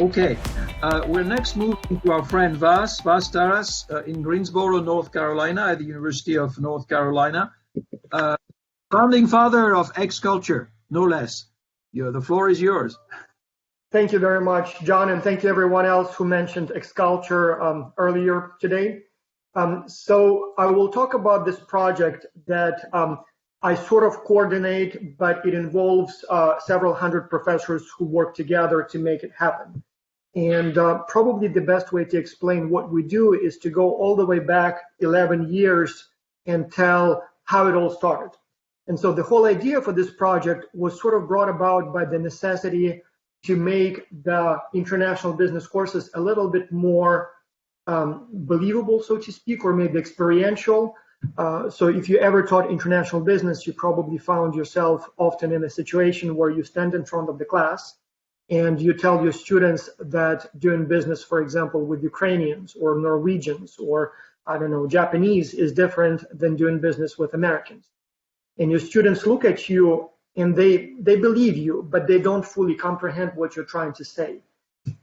Okay, we're next moving to our friend Vas Taras in Greensboro, North Carolina, at the University of North Carolina. Founding father of XCulture, no less. The floor is yours. Thank you very much, John, and thank you everyone else who mentioned XCulture earlier today. So I will talk about this project that I sort of coordinate, but it involves several hundred professors who work together to make it happen. And probably the best way to explain what we do is to go all the way back 11 years and tell how it all started. And so the whole idea for this project was sort of brought about by the necessity to make the international business courses a little bit more believable, so to speak, or maybe experiential. So if you ever taught international business, you probably found yourself often in a situation where you stand in front of the class and you tell your students that doing business, for example, with Ukrainians or Norwegians or, I don't know, Japanese is different than doing business with Americans. And your students look at you and they believe you, but they don't fully comprehend what you're trying to say.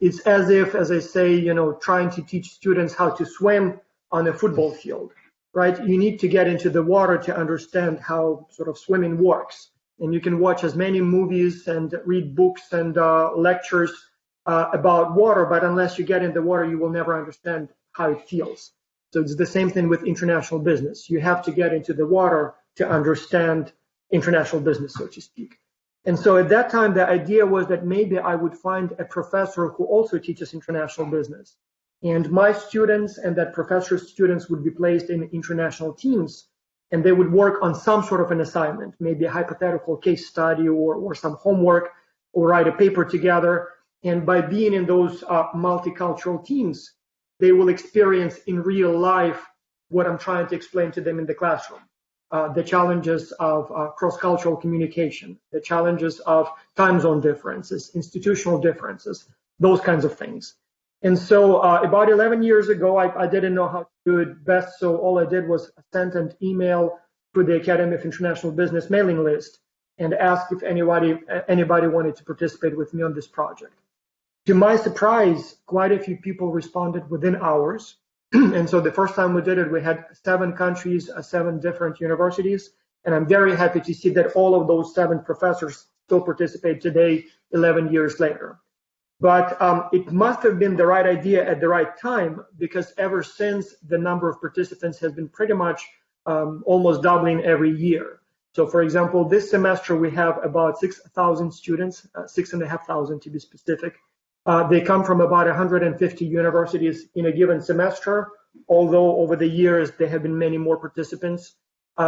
It's as if, as I say, trying to teach students how to swim on a football field, right? You need to get into the water to understand how sort of swimming works. And you can watch as many movies and read books and lectures about water, but unless you get in the water, you will never understand how it feels. So it's the same thing with international business. You have to get into the water to understand international business, so to speak. And so at that time, the idea was that maybe I would find a professor who also teaches international business. And my students and that professor's students would be placed in international teams, and they would work on some sort of an assignment, maybe a hypothetical case study or some homework, or write a paper together. And by being in those multicultural teams, they will experience in real life what I'm trying to explain to them in the classroom. The challenges of cross-cultural communication, the challenges of time zone differences, institutional differences, those kinds of things. And so about 11 years ago, I didn't know how to do it best, so all I did was send an email to the Academy of International Business mailing list and ask if anybody wanted to participate with me on this project. To my surprise, quite a few people responded within hours. And so the first time we did it, we had 7 countries, 7 different universities. And I'm very happy to see that all of those 7 professors still participate today, 11 years later. But it must have been the right idea at the right time, because ever since, the number of participants has been pretty much almost doubling every year. So for example, this semester we have about 6,000 students, 6,500 to be specific. They come from about 150 universities in a given semester, although over the years there have been many more participants.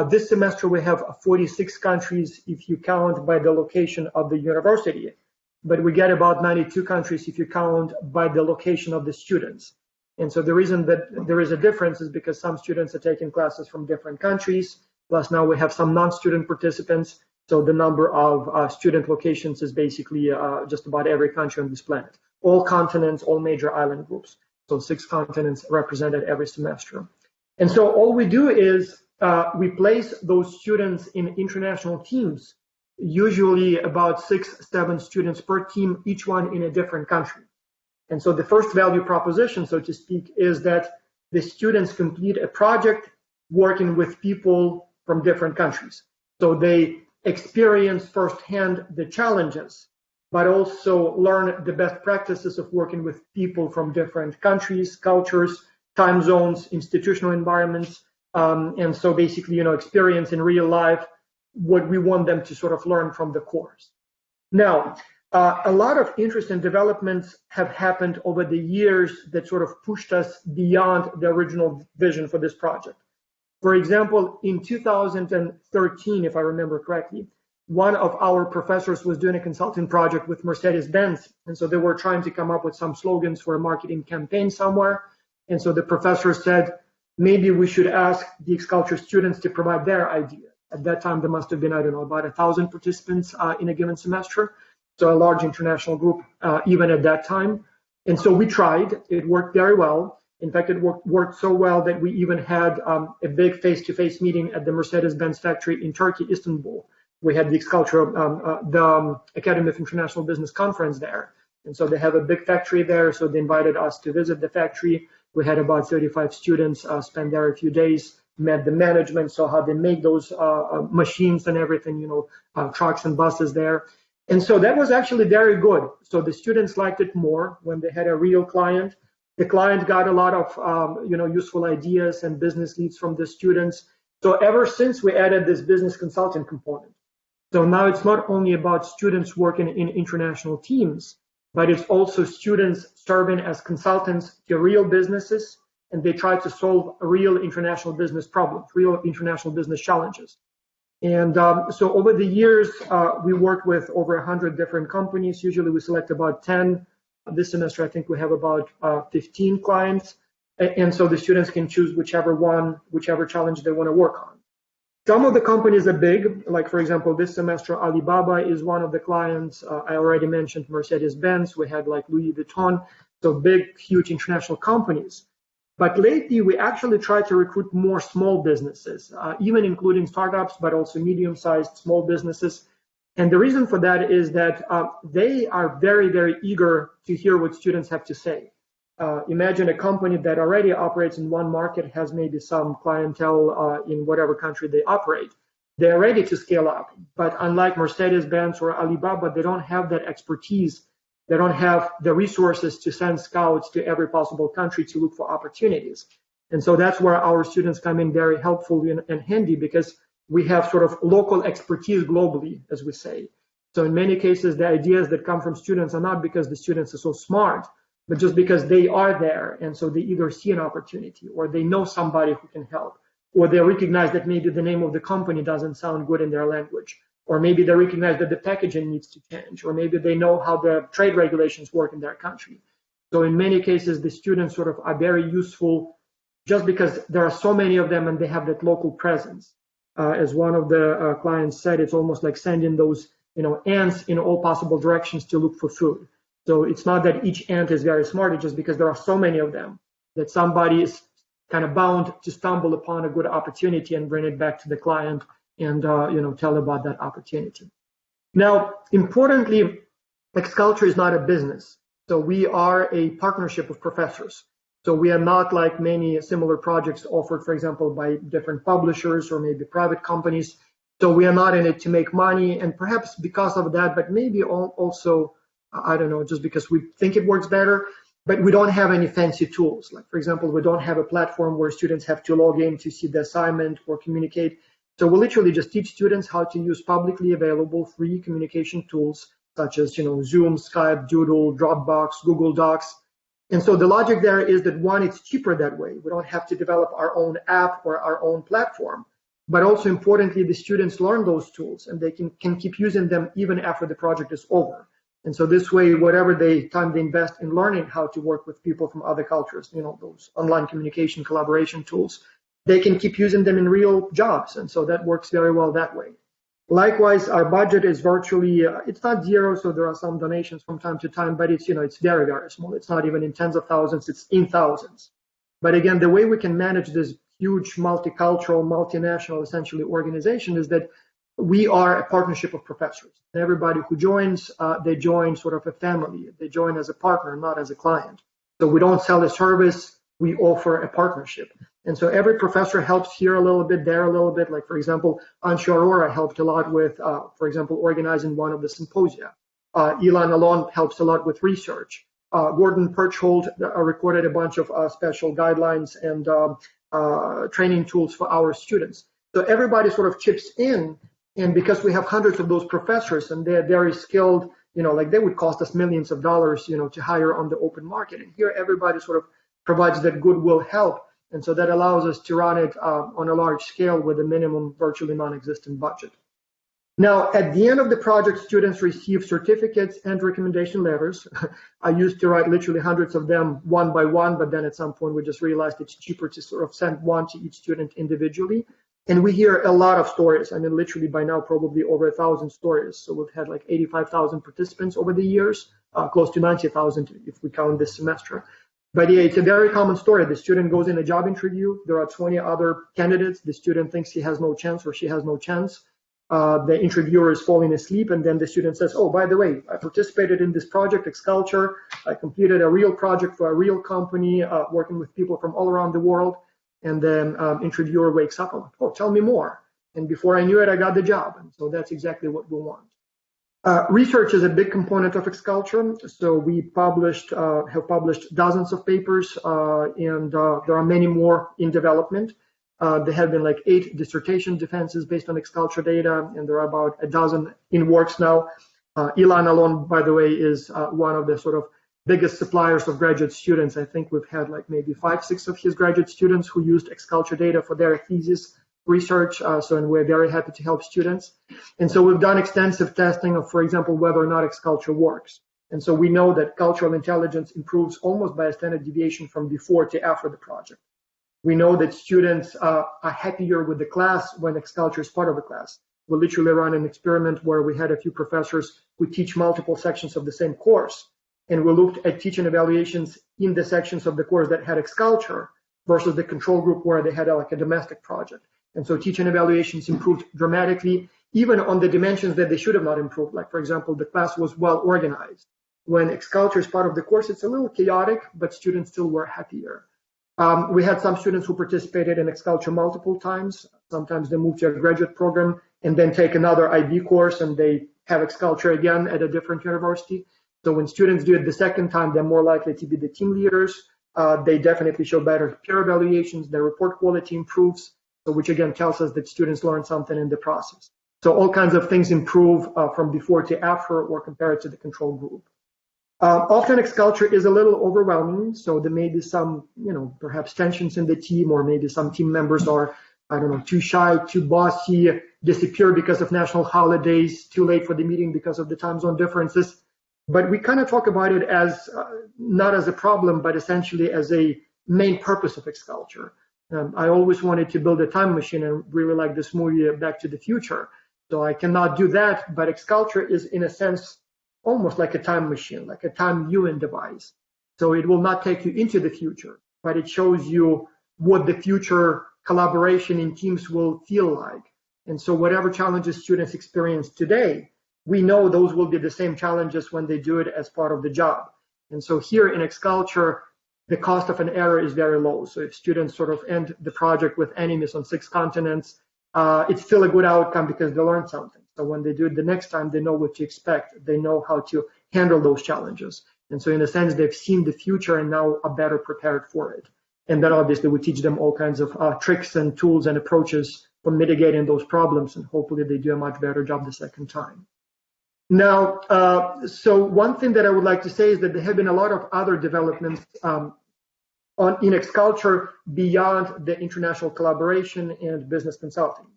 This semester we have 46 countries if you count by the location of the university, but we get about 92 countries if you count by the location of the students. And so the reason that there is a difference is because some students are taking classes from different countries, plus now we have some non-student participants, so the number of student locations is basically just about every country on this planet. All continents, all major island groups. So 6 continents represented every semester. And so all we do is we place those students in international teams, usually about 6-7 students per team, each one in a different country. And so the first value proposition, so to speak, is that the students complete a project working with people from different countries. So they experience firsthand the challenges, but also learn the best practices of working with people from different countries, cultures, time zones, institutional environments, and so basically, experience in real life what we want them to sort of learn from the course. Now, a lot of interesting developments have happened over the years that sort of pushed us beyond the original vision for this project. For example, in 2013, if I remember correctly, one of our professors was doing a consulting project with Mercedes-Benz. And so they were trying to come up with some slogans for a marketing campaign somewhere. And so the professor said, maybe we should ask the XCulture students to provide their idea. At that time, there must have been, I don't know, about 1,000 participants in a given semester. So a large international group, even at that time. And so we tried. It worked very well. In fact, it worked so well that we even had a big face-to-face meeting at the Mercedes-Benz factory in Turkey, Istanbul. We had the XCulture, the Academy of International Business conference there. And so they have a big factory there, so they invited us to visit the factory. We had about 35 students spend there a few days, met the management, saw how they make those machines and everything, trucks and buses there. And so that was actually very good. So the students liked it more when they had a real client. The client got a lot of useful ideas and business leads from the students. So ever since we added this business consulting component. So now it's not only about students working in international teams, but it's also students serving as consultants to real businesses, and they try to solve real international business problems, real international business challenges. And so over the years, we worked with over 100 different companies. Usually we select about 10. This semester, I think we have about 15 clients. And so the students can choose whichever challenge they want to work on. Some of the companies are big, like for example, this semester, Alibaba is one of the clients. I already mentioned Mercedes-Benz. We had like Louis Vuitton, so big, huge international companies. But lately, we actually try to recruit more small businesses, even including startups, but also medium-sized small businesses. And the reason for that is that they are very, very eager to hear what students have to say. Imagine a company that already operates in one market, has maybe some clientele in whatever country they operate. They're ready to scale up. But unlike Mercedes-Benz or Alibaba, they don't have that expertise. They don't have the resources to send scouts to every possible country to look for opportunities. And so that's where our students come in very helpful and handy, because we have sort of local expertise globally, as we say. So in many cases, the ideas that come from students are not because the students are so smart, but just because they are there. And so they either see an opportunity, or they know somebody who can help, or they recognize that maybe the name of the company doesn't sound good in their language, or maybe they recognize that the packaging needs to change, or maybe they know how the trade regulations work in their country. So in many cases, the students sort of are very useful just because there are so many of them and they have that local presence. As one of the clients said, it's almost like sending those ants in all possible directions to look for food. So it's not that each ant is very smart, it's just because there are so many of them that somebody is kind of bound to stumble upon a good opportunity and bring it back to the client and tell about that opportunity. Now, importantly, XCulture is not a business. So we are a partnership of professors. So we are not like many similar projects offered, for example, by different publishers or maybe private companies. So we are not in it to make money, and perhaps because of that, but maybe also, I don't know, just because we think it works better, but we don't have any fancy tools. Like, for example, we don't have a platform where students have to log in to see the assignment or communicate. So we literally just teach students how to use publicly available free communication tools, such as Zoom, Skype, Doodle, Dropbox, Google Docs. And so the logic there is that, one, it's cheaper that way. We don't have to develop our own app or our own platform. But also importantly, the students learn those tools and they can keep using them even after the project is over. And so this way, whatever time they invest in learning how to work with people from other cultures, those online communication collaboration tools, they can keep using them in real jobs. And so that works very well that way. Likewise, our budget is virtually, it's not zero, so there are some donations from time to time, but it's, it's very, very small. It's not even in tens of thousands, it's in thousands. But again, the way we can manage this huge multicultural, multinational, essentially, organization is that we are a partnership of professors. And everybody who joins, they join sort of a family. They join as a partner, not as a client. So we don't sell a service, we offer a partnership. And so every professor helps here a little bit, there a little bit. Like, for example, Anshu Arora helped a lot with, for example, organizing one of the symposia. Ilan Alon helps a lot with research. Gordon Perchhold recorded a bunch of special guidelines and training tools for our students. So everybody sort of chips in, and because we have hundreds of those professors and they're very skilled, like they would cost us millions of dollars, to hire on the open market. And here everybody sort of provides that goodwill help. And so that allows us to run it on a large scale with a minimum virtually non-existent budget. Now, at the end of the project, students receive certificates and recommendation letters. I used to write literally hundreds of them one by one, but then at some point we just realized it's cheaper to sort of send one to each student individually. And we hear a lot of stories. I mean, literally by now, probably over 1,000 stories. So we've had like 85,000 participants over the years, close to 90,000 if we count this semester. But yeah, it's a very common story. The student goes in a job interview. There are 20 other candidates. The student thinks he has no chance or she has no chance. the interviewer is falling asleep, and then the student says, oh, by the way, I participated in this project, XCulture. I completed a real project for a real company, working with people from all around the world. And then interviewer wakes up and, oh, tell me more. And before I knew it, I got the job. And so that's exactly what we want. Research is a big component of XCulture. So we have published dozens of papers, and there are many more in development. There have been like 8 dissertation defenses based on XCulture data, and there are about a dozen in works now. Ilan alone, by the way, is one of the sort of biggest suppliers of graduate students. I think we've had like maybe 5, 6 of his graduate students who used XCulture data for their thesis research. And we're very happy to help students. And so we've done extensive testing of, for example, whether or not XCulture works. And so we know that cultural intelligence improves almost by a standard deviation from before to after the project. We know that students are happier with the class when XCulture is part of the class. We literally run an experiment where we had a few professors who teach multiple sections of the same course. And we looked at teaching evaluations in the sections of the course that had XCulture versus the control group where they had like a domestic project. And so teaching evaluations improved dramatically, even on the dimensions that they should have not improved. Like, for example, the class was well organized. When XCulture is part of the course, it's a little chaotic, but students still were happier. We had some students who participated in XCulture multiple times. Sometimes they move to a graduate program and then take another IB course and they have XCulture again at a different university. So when students do it the second time, they're more likely to be the team leaders. They definitely show better peer evaluations. Their report quality improves, so which again tells us that students learn something in the process. So all kinds of things improve from before to after or compared to the control group. Often XCulture is a little overwhelming, so there may be some, perhaps tensions in the team, or maybe some team members are, too shy, too bossy, disappear because of national holidays, too late for the meeting because of the time zone differences. But we kind of talk about it as not as a problem, but essentially as a main purpose of XCulture. I always wanted to build a time machine and really like this movie Back to the Future. So I cannot do that, but XCulture is in a sense almost like a time machine, like a time viewing device. So it will not take you into the future, but it shows you what the future collaboration in teams will feel like. And so whatever challenges students experience today, we know those will be the same challenges when they do it as part of the job. And so here in XCulture, the cost of an error is very low. So if students sort of end the project with enemies on 6 continents, it's still a good outcome because they learned something. So when they do it the next time, they know what to expect. They know how to handle those challenges. And so in a sense, they've seen the future and now are better prepared for it. And then obviously we teach them all kinds of tricks and tools and approaches for mitigating those problems. And hopefully they do a much better job the second time. Now, so one thing that I would like to say is that there have been a lot of other developments in XCulture beyond the international collaboration and business consulting.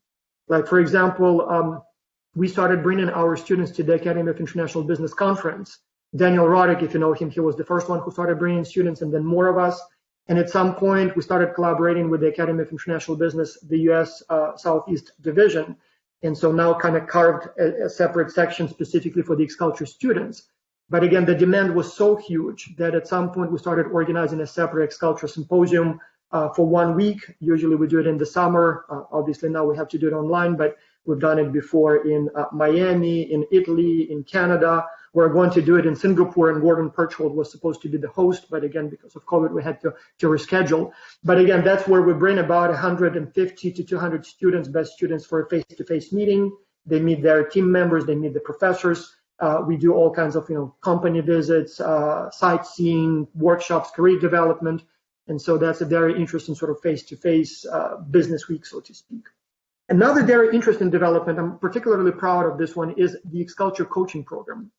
Like, for example, we started bringing our students to the Academy of International Business Conference. Daniel Roddick, if you know him, he was the first one who started bringing students, and then more of us. And at some point, we started collaborating with the Academy of International Business, the US Southeast Division. And so now kind of carved a separate section specifically for the XCulture students. But again, the demand was so huge that at some point we started organizing a separate XCulture symposium for 1 week. Usually we do it in the summer. Obviously now we have to do it online, but we've done it before in Miami, in Italy, in Canada. We're going to do it in Singapore, and Gordon Perchhold was supposed to be the host, but again, because of COVID, we had to reschedule. But again, that's where we bring about 150 to 200 students, best students, for a face-to-face meeting. They meet their team members, they meet the professors. We do all kinds of, company visits, sightseeing, workshops, career development. And so that's a very interesting sort of face-to-face business week, so to speak. Another very interesting development, I'm particularly proud of this one, is the XCulture coaching program.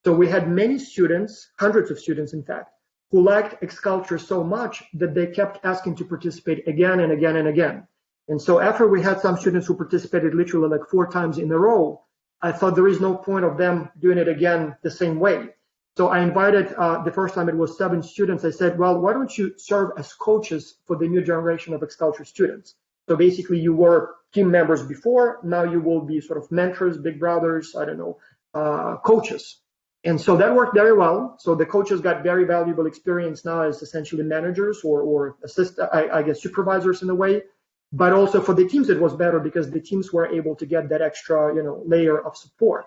So we had many students, hundreds of students in fact, who liked XCulture so much that they kept asking to participate again and again and again. And so after we had some students who participated literally like 4 times in a row, I thought there is no point of them doing it again the same way. So I invited, the first time it was 7 students, I said, well, why don't you serve as coaches for the new generation of XCulture students? So basically you were team members before, now you will be sort of mentors, big brothers, coaches. And so that worked very well. So the coaches got very valuable experience now as essentially managers or supervisors in a way. But also for the teams, it was better because the teams were able to get that extra, layer of support.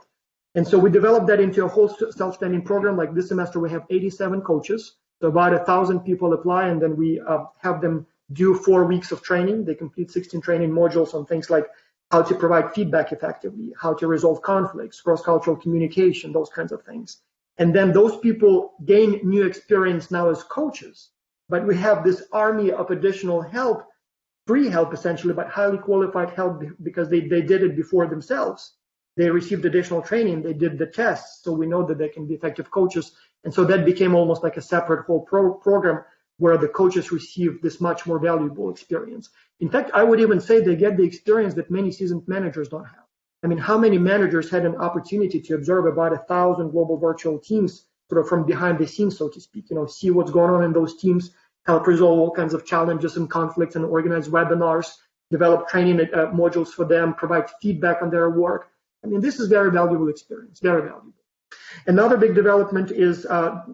And so we developed that into a whole self-standing program. Like this semester, we have 87 coaches. So about 1,000 people apply, and then we have them do 4 weeks of training. They complete 16 training modules on things like how to provide feedback effectively, how to resolve conflicts, cross-cultural communication, those kinds of things. And then those people gain new experience now as coaches. But we have this army of additional help, free help essentially, but highly qualified help because they did it before themselves. They received additional training, they did the tests, so we know that they can be effective coaches. And so that became almost like a separate whole program where the coaches receive this much more valuable experience. In fact, I would even say they get the experience that many seasoned managers don't have. I mean, how many managers had an opportunity to observe about 1,000 global virtual teams sort of from behind the scenes, so to speak, see what's going on in those teams, help resolve all kinds of challenges and conflicts and organize webinars, develop training modules for them, provide feedback on their work. I mean, this is very valuable experience, very valuable. Another big development is,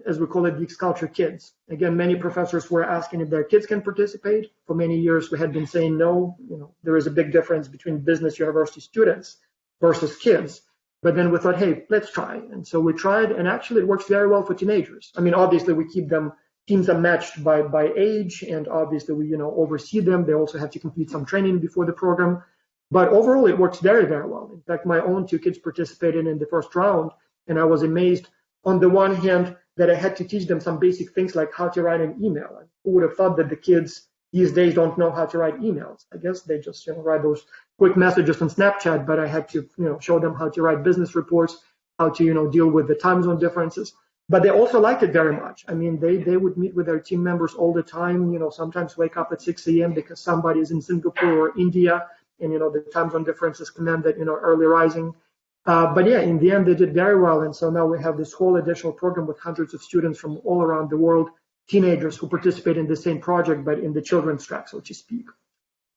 as we call it, the XCulture Kids. Again, many professors were asking if their kids can participate. For many years, we had been saying no. There is a big difference between business university students versus kids. But then we thought, hey, let's try. And so we tried, and actually it works very well for teenagers. I mean, obviously we keep them, teams are matched by age, and obviously we oversee them. They also have to complete some training before the program. But overall, it works very, very well. In fact, my own 2 kids participated in the first round, and I was amazed on the one hand that I had to teach them some basic things like how to write an email. Who would have thought that the kids these days don't know how to write emails? I guess they just write those quick messages on Snapchat, but I had to show them how to write business reports, how to deal with the time zone differences. But they also liked it very much. I mean, they would meet with their team members all the time, sometimes wake up at 6 a.m. because somebody is in Singapore or India, and the time zone differences commanded early rising. But yeah, in the end, they did very well. And so now we have this whole additional program with hundreds of students from all around the world, teenagers who participate in the same project, but in the children's track, so to speak.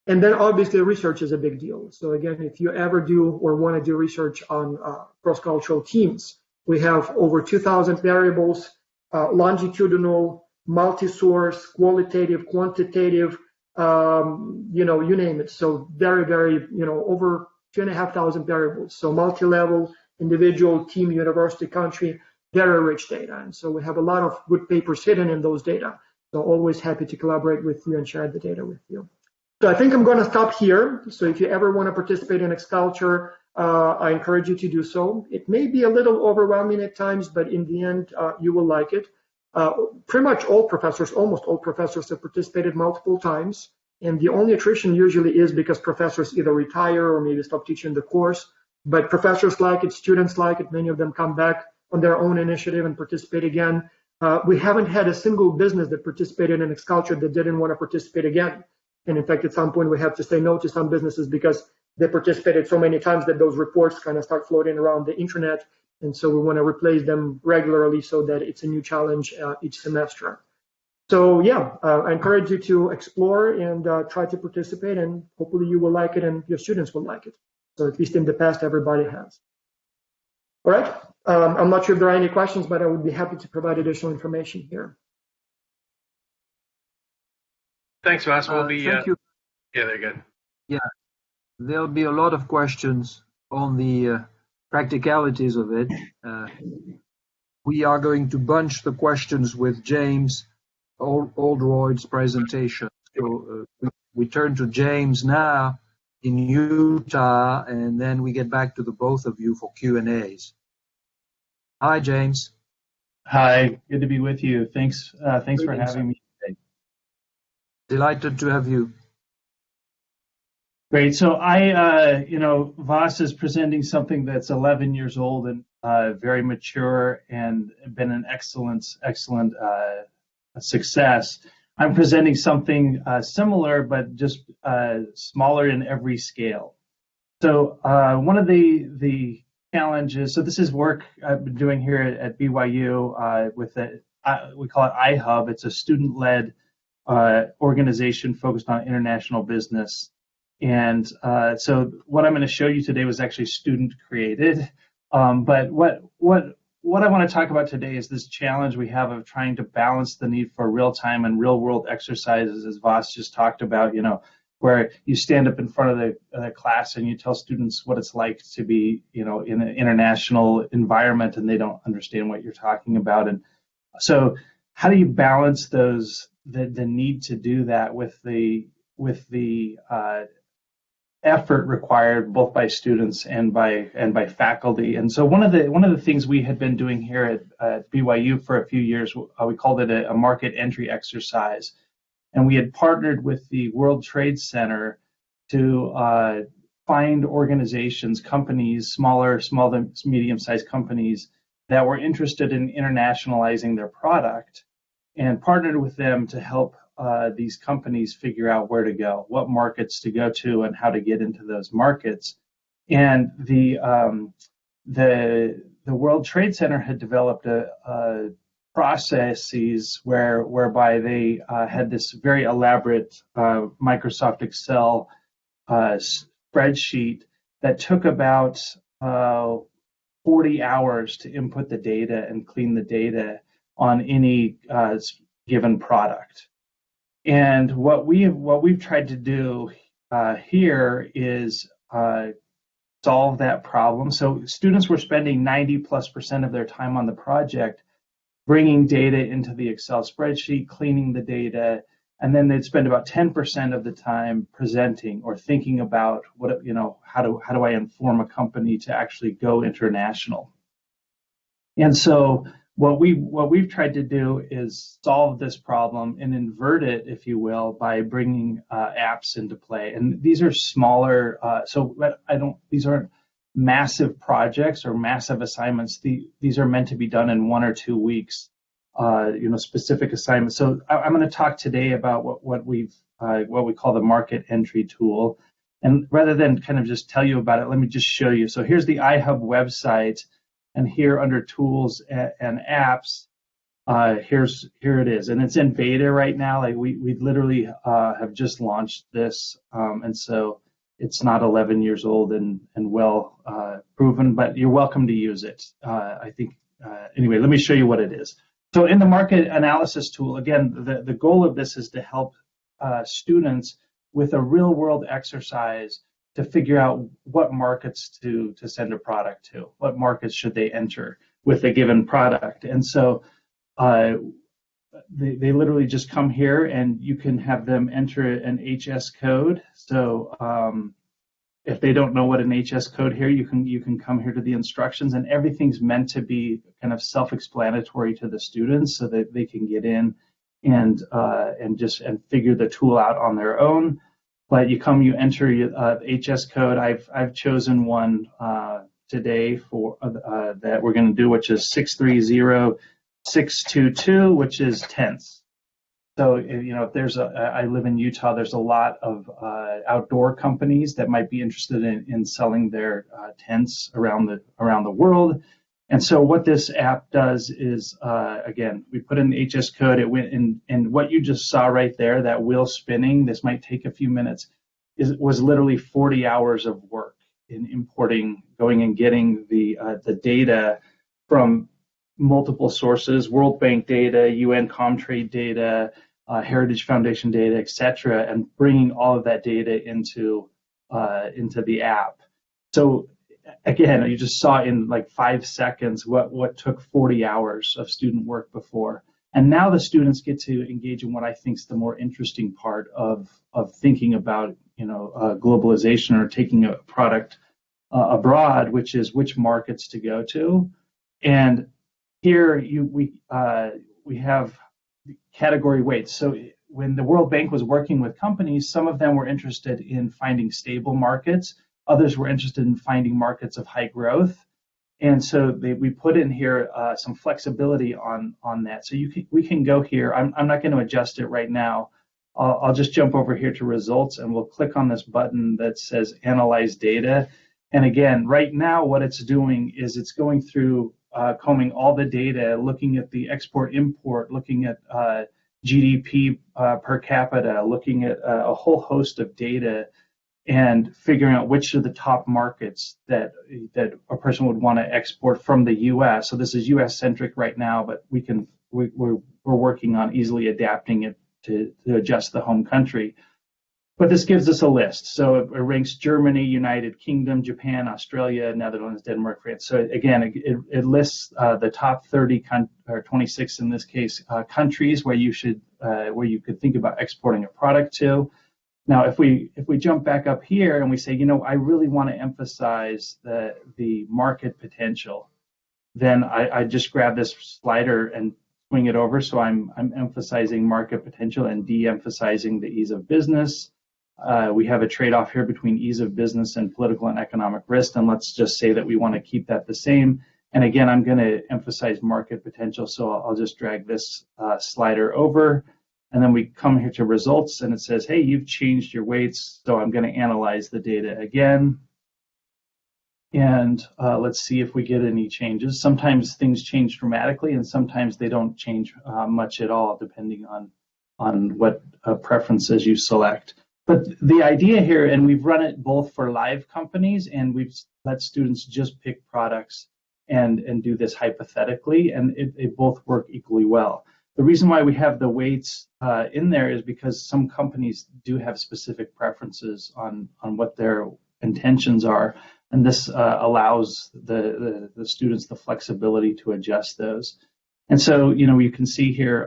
And then obviously research is a big deal. So again, if you ever do or want to do research on cross-cultural teams, we have over 2,000 variables, longitudinal, multi-source, qualitative, quantitative, you name it. So very, very, over 2,500 variables. So multi-level, individual, team, university, country, very rich data. And so we have a lot of good papers hidden in those data. So always happy to collaborate with you and share the data with you. So I think I'm going to stop here. So if you ever want to participate in XCulture, I encourage you to do so. It may be a little overwhelming at times, but in the end, you will like it. Pretty much all professors, almost all professors have participated multiple times. And the only attrition usually is because professors either retire or maybe stop teaching the course. But professors like it, students like it, many of them come back on their own initiative and participate again. We haven't had a single business that participated in XCulture that didn't want to participate again. And in fact, at some point, we have to say no to some businesses because they participated so many times that those reports kind of start floating around the internet. And so we want to replace them regularly so that it's a new challenge each semester. So yeah, I encourage you to explore and try to participate, and hopefully you will like it and your students will like it. So at least in the past, everybody has. All right, I'm not sure if there are any questions, but I would be happy to provide additional information here. Thanks, Vas. We'll be, thank you. Yeah, they're good. Yeah, there'll be a lot of questions on the practicalities of it. We are going to bunch the questions with James Oldroyd's presentation. So we turn to James now in Utah, and then we get back to the both of you for Q&As. Hi, James. Hi, good to be with you. Thanks for having me today. Delighted to have you. Great. So Vas is presenting something that's 11 years old and very mature and been an excellent success. I'm presenting something similar, but just smaller in every scale. So one of the challenges, so this is work I've been doing here at BYU with we call it IHub. It's a student-led organization focused on international business. And so what I'm going to show you today was actually student created. But what I want to talk about today is this challenge we have of trying to balance the need for real-time and real-world exercises, as Vas just talked about, where you stand up in front of the class and you tell students what it's like to be, in an international environment, and they don't understand what you're talking about. And so how do you balance the need to do that with the effort required both by students and by faculty? And so one of the things we had been doing here at BYU for a few years, we called it a market entry exercise, and we had partnered with the World Trade Center to find organizations, companies, small to medium-sized companies that were interested in internationalizing their product, and partnered with them to help these companies figure out where to go, what markets to go to, and how to get into those markets. And the World Trade Center had developed a processes whereby they had this very elaborate Microsoft Excel spreadsheet that took about 40 hours to input the data and clean the data on any given product. And what we've tried to do here is solve that problem. So students were spending 90+% of their time on the project bringing data into the Excel spreadsheet, cleaning the data, and then they'd spend about 10% of the time presenting or thinking about how do I inform a company to actually go international. And so what we've tried to do is solve this problem and invert it, if you will, by bringing apps into play. And these are smaller, these aren't massive projects or massive assignments. These are meant to be done in 1 or 2 weeks, specific assignments. So I'm going to talk today about what we call the market entry tool. And rather than kind of just tell you about it, let me just show you. So here's the IHub website, and here under tools and apps, here it is, and it's in beta right now. Like we literally have just launched this, and so it's not 11 years old and well proven, but you're welcome to use it. I think anyway. Let me show you what it is. So in the market analysis tool, again, the goal of this is to help students with a real-world exercise to figure out what markets to send a product to, what markets should they enter with a given product. And so they literally just come here, and you can have them enter an HS code. So if they don't know what an HS code here, you can come here to the instructions, and everything's meant to be kind of self-explanatory to the students so that they can get in and figure the tool out on their own. But you enter your HS code. I've chosen one today for that we're going to do, which is 630622, which is tenths. So if there's I live in Utah, there's a lot of outdoor companies that might be interested in selling their tents around the world. And so what this app does is, again, we put in the HS code. It went in, and what you just saw right there, that wheel spinning, this might take a few minutes, was literally 40 hours of work in importing, going and getting the data from multiple sources, World Bank data, UN Comtrade data, Heritage Foundation data, etc., and bringing all of that data into the app. So again, you just saw in like 5 seconds what took 40 hours of student work before. And now the students get to engage in what I think is the more interesting part of thinking about globalization or taking a product abroad, which is which markets to go to. And here we have category weights. So when the World Bank was working with companies, some of them were interested in finding stable markets. Others were interested in finding markets of high growth. And so we put in here some flexibility on that. So we can go here. I'm not going to adjust it right now. I'll just jump over here to results, and we'll click on this button that says Analyze Data. And again, right now what it's doing is it's going through combing all the data, looking at the export-import, looking at GDP per capita, looking at a whole host of data, and figuring out which are the top markets that a person would want to export from the U.S. So this is U.S.-centric right now, but we're working on easily adapting it to adjust the home country. But this gives us a list. So it ranks Germany, United Kingdom, Japan, Australia, Netherlands, Denmark, France. So again, it lists the top 30 or 26 in this case countries where you could think about exporting a product to. Now, if we jump back up here and we say, I really want to emphasize the market potential, then I just grab this slider and swing it over. So I'm emphasizing market potential and de-emphasizing the ease of business. We have a trade-off here between ease of business and political and economic risk, and let's just say that we want to keep that the same. And again, I'm going to emphasize market potential, so I'll just drag this slider over, and then we come here to results, and it says, hey, you've changed your weights, so I'm going to analyze the data again. And let's see if we get any changes. Sometimes things change dramatically, and sometimes they don't change much at all, depending on what preferences you select. But the idea here, and we've run it both for live companies, and we've let students just pick products and do this hypothetically, and they both work equally well. The reason why we have the weights in there is because some companies do have specific preferences on what their intentions are, and this allows the students the flexibility to adjust those. And so, you can see here,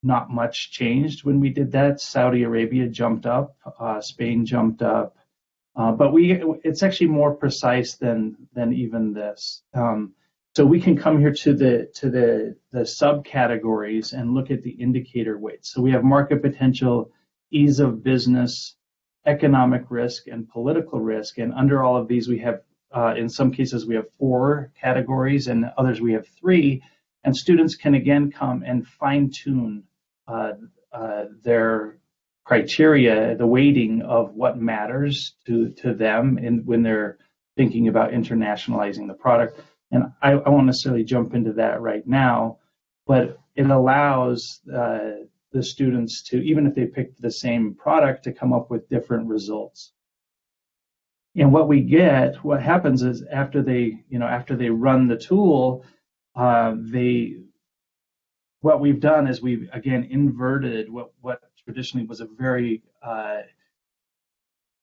not much changed when we did that. Saudi Arabia jumped up, Spain jumped up, but it's actually more precise than even this. So we can come here to the subcategories and look at the indicator weights. So we have market potential, ease of business, economic risk, and political risk. And under all of these, we have, in some cases, we have 4 categories, and others we have 3. And students can again come and fine-tune their criteria, the weighting of what matters to them when they're thinking about internationalizing the product. And I won't necessarily jump into that right now, but it allows the students to, even if they pick the same product, to come up with different results. And what happens is after they run the tool, what we've done is we've again inverted what traditionally was a very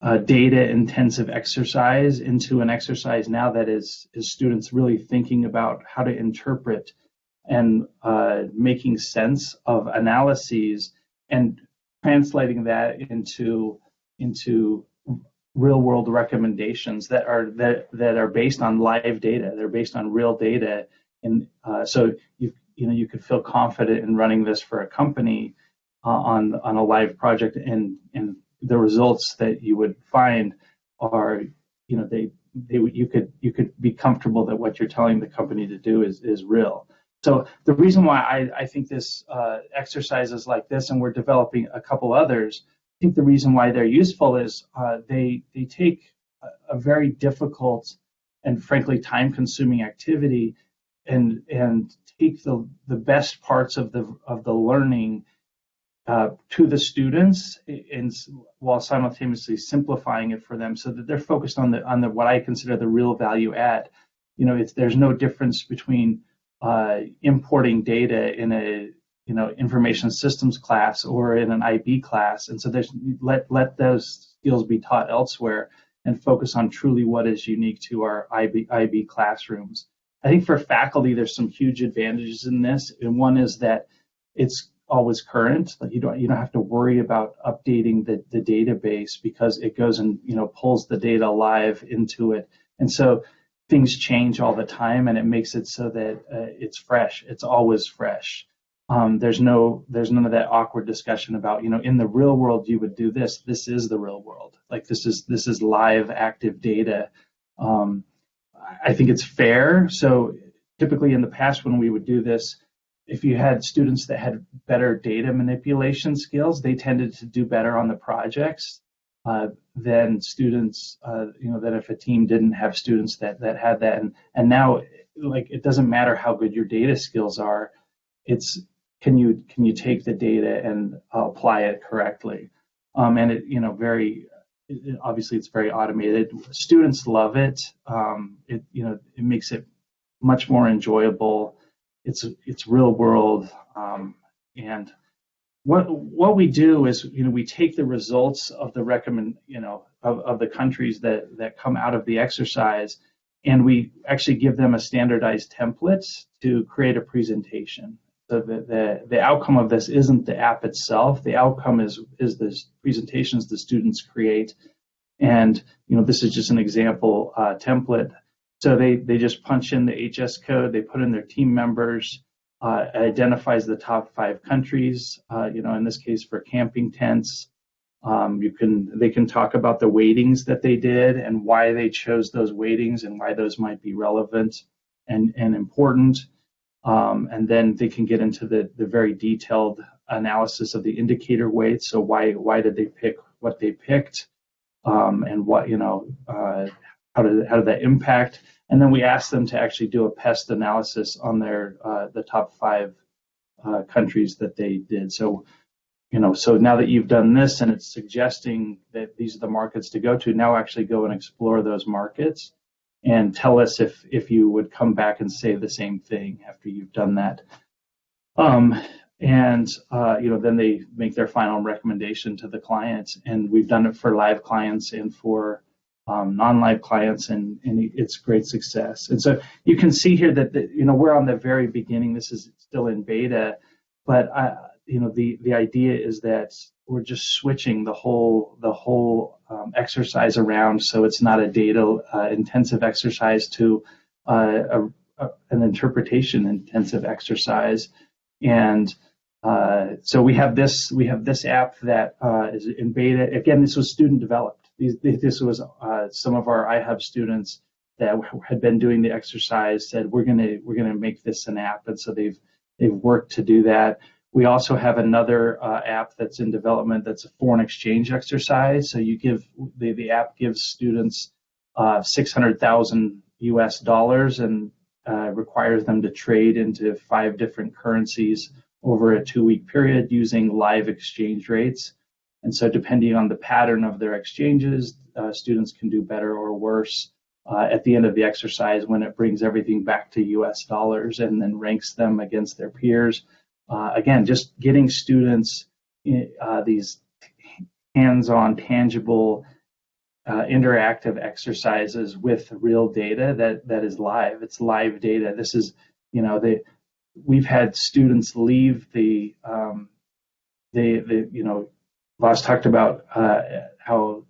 data-intensive exercise into an exercise now that is students really thinking about how to interpret and making sense of analyses and translating that into real-world recommendations that are based on live data. They're based on real data, and so you could feel confident in running this for a company on a live project, and the results that you would find are, you could be comfortable that what you're telling the company to do is real. So the reason why I think this exercises like this, and we're developing a couple others, I think the reason why they're useful is they take a very difficult and frankly time-consuming activity and take the best parts of the learning to the students, while simultaneously simplifying it for them, so that they're focused on the what I consider the real value add. There's no difference between importing data in a information systems class or in an IB class, and so let those skills be taught elsewhere and focus on truly what is unique to our IB classrooms. I think for faculty, there's some huge advantages in this, and one is that it's always current. Like you don't have to worry about updating the database, because it goes and pulls the data live into it, and so things change all the time, and it makes it so that it's fresh. It's always fresh. There's none of that awkward discussion about in the real world you would do this. This is the real world. Like this is live, active data. I think it's fair. So typically in the past when we would do this, if you had students that had better data manipulation skills, they tended to do better on the projects than students, that if a team didn't have students that had that. And now, like, it doesn't matter how good your data skills are. It's can you take the data and apply it correctly? And obviously it's very automated. Students love it. It makes it much more enjoyable. It's real world, and what we do is, we take the results of the of the countries that come out of the exercise, and we actually give them a standardized template to create a presentation. So the outcome of this isn't the app itself. The outcome is the presentations the students create. And this is just an example template. So they just punch in the HS code, they put in their team members, it identifies the top 5 countries, in this case for camping tents. They can talk about the weightings that they did and why they chose those weightings and why those might be relevant and important. And then they can get into the very detailed analysis of the indicator weights. So why did they pick what they picked, and what how did that impact? And then we ask them to actually do a pest analysis on their the top 5 countries that they did. So so now that you've done this and it's suggesting that these are the markets to go to, now actually go and explore those markets and tell us if you would come back and say the same thing after you've done that. Then they make their final recommendation to the client, and we've done it for live clients and for non-live clients, and it's great success. And so you can see here that we're on the very beginning. This is still in beta, but the idea is that we're just switching the whole exercise around, so it's not a data intensive exercise to an interpretation intensive exercise. And so we have this app that is in beta. Again, this was student developed. This was some of our IHub students that had been doing the exercise said we're gonna make this an app, and so they've worked to do that. We also have another app that's in development that's a foreign exchange exercise. So the app gives students $600,000 and requires them to trade into 5 different currencies over a 2-week period using live exchange rates. And so depending on the pattern of their exchanges, students can do better or worse at the end of the exercise when it brings everything back to US dollars and then ranks them against their peers. Again, just getting students these hands-on, tangible, interactive exercises with real data that is live. It's live data. This is, we've had students leave Vas talked about how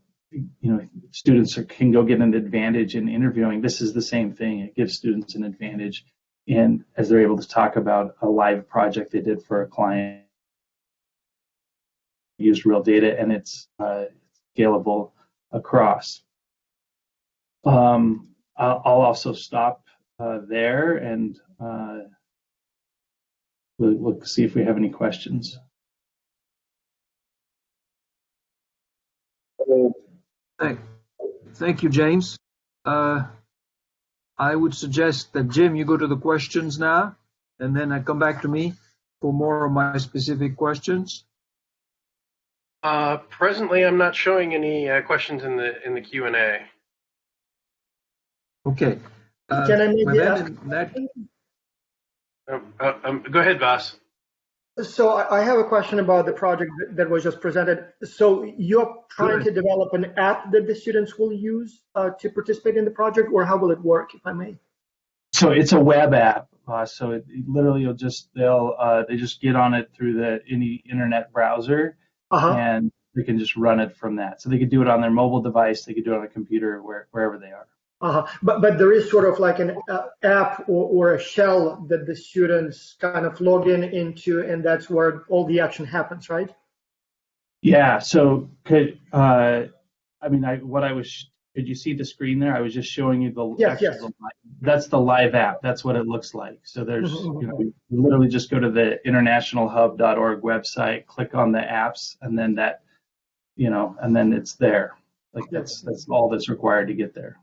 students can go get an advantage in interviewing. This is the same thing. It gives students an advantage and as they're able to talk about a live project they did for a client, use real data, and it's scalable across. I'll also stop there, and we'll see if we have any questions. Thank you, James. I would suggest that, Jim, you go to the questions now, and then I come back to me for more of my specific questions. Presently, I'm not showing any questions in the Q&A. Okay. Can I maybe ask? Go ahead, Vas. So I have a question about the project that was just presented. So you're trying to develop an app that the students will use to participate in the project, or how will it work, if I may? So it's a web app. So it literally they just get on it through any internet browser, and they can just run it from that. So they could do it on their mobile device, they could do it on a computer, wherever they are. But there is sort of like an app or a shell that the students kind of log into, and that's where all the action happens, right? Yeah. So could you see the screen there? I was just showing you Yes. That's the live app. That's what it looks like. So there's you literally just go to the internationalhub.org website, click on the apps, and then and then it's there. Like that's all that's required to get there.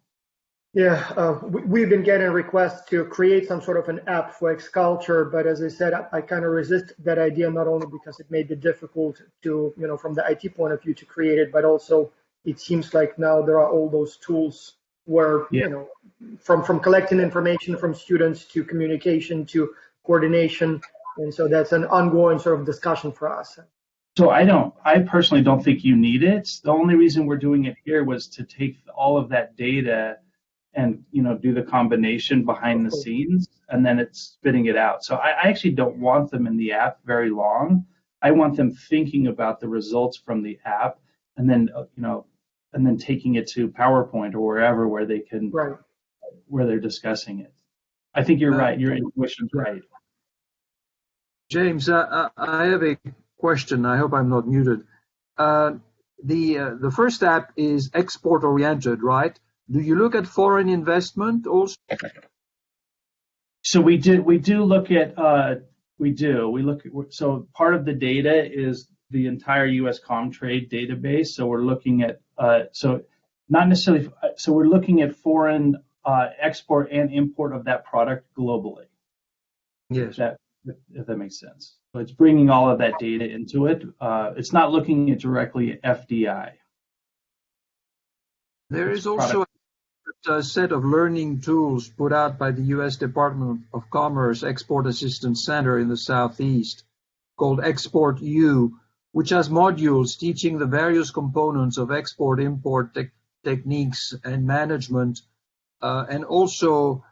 Yeah, we've been getting requests to create some sort of an app for XCulture, but as I said, I kind of resist that idea, not only because it may be difficult to, from the IT point of view to create it, but also it seems like now there are all those tools where, from collecting information from students to communication to coordination. And so that's an ongoing sort of discussion for us. So I personally don't think you need it. The only reason we're doing it here was to take all of that data and do the combination behind the scenes, and then it's spitting it out. So I actually don't want them in the app very long. I want them thinking about the results from the app, and then and then taking it to PowerPoint or wherever where they can Right. where they're discussing it. I think you're right. Your intuition's right. James, I have a question. I hope I'm not muted. The first app is export oriented, right? Do you look at foreign investment also? So we do look at so part of the data is the entire U.S. Comtrade database. So we're looking at so we're looking at foreign export and import of that product globally. Yes. If that makes sense. So it's bringing all of that data into it. It's not looking at directly at FDI. There is also a set of learning tools put out by the U.S. Department of Commerce Export Assistance Center in the Southeast called Export U, which has modules teaching the various components of export-import techniques and management, and also